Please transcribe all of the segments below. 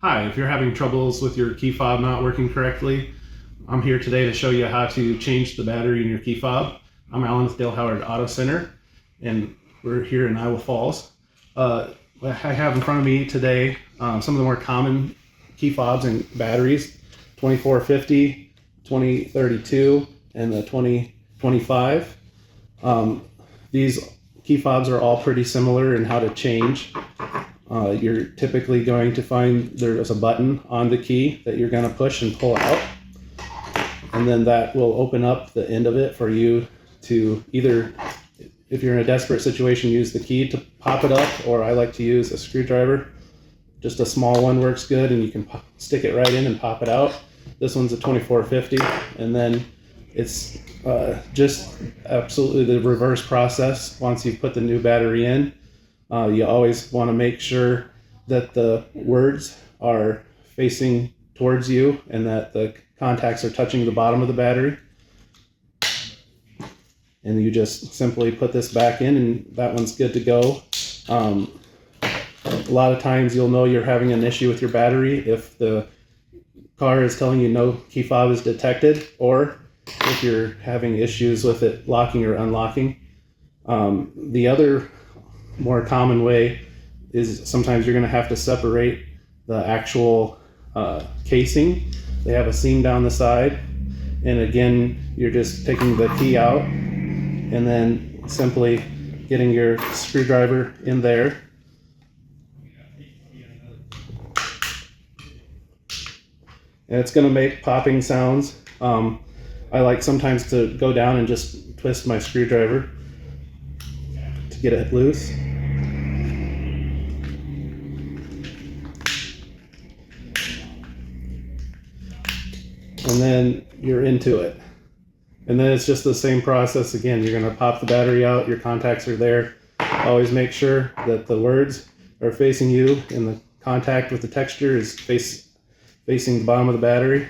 Hi, if you're having troubles with your key fob not working correctly, I'm here today to show you how to change the battery in your key fob. I'm Alan with Dale Howard Auto Center, and we're here in Iowa Falls. I have in front of me today some of the more common key fobs and batteries, 2450, 2032, and the 2025. These key fobs are all pretty similar in how to change. You're typically going to find there's a button on the key that you're going to push and pull out, and then that will open up the end of it for you to either, if you're in a desperate situation, use the key to pop it up, or I like to use a screwdriver. Just a small one works good, and you can stick it right in and pop it out. This one's a 2450, and then it's just absolutely the reverse process. Once you put the new battery in, you always want to make sure that the words are facing towards you and that the contacts are touching the bottom of the battery. And you just simply put this back in, and that one's good to go. A lot of times you'll know you're having an issue with your battery if the car is telling you no key fob is detected, or if you're having issues with it locking or unlocking. The other more common way is sometimes you're going to have to separate the actual casing. They have a seam down the side, and again you're just taking the key out and then simply getting your screwdriver in there, and it's going to make popping sounds. I like sometimes to go down and just twist my screwdriver to get it loose. And then you're into it. And then it's just the same process again. You're going to pop the battery out, your contacts are there. Always make sure that the words are facing you and the contact with the texture is facing the bottom of the battery.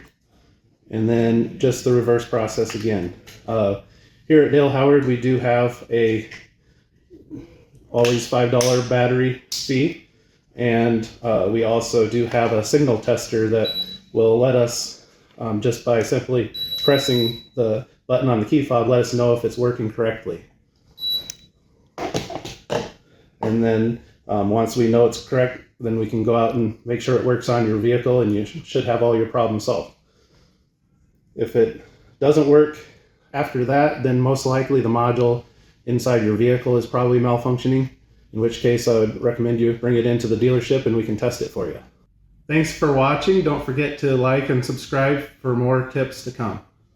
And then just the reverse process again. Here at Dale Howard, we do have a always $5 battery fee, and we also do have a signal tester that will let us, just by simply pressing the button on the key fob, let us know if it's working correctly. And then once we know it's correct, then we can go out and make sure it works on your vehicle, and you should have all your problems solved. If it doesn't work after that, then most likely the module inside your vehicle is probably malfunctioning, in which case I would recommend you bring it into the dealership and we can test it for you. Thanks for watching. Don't forget to like and subscribe for more tips to come.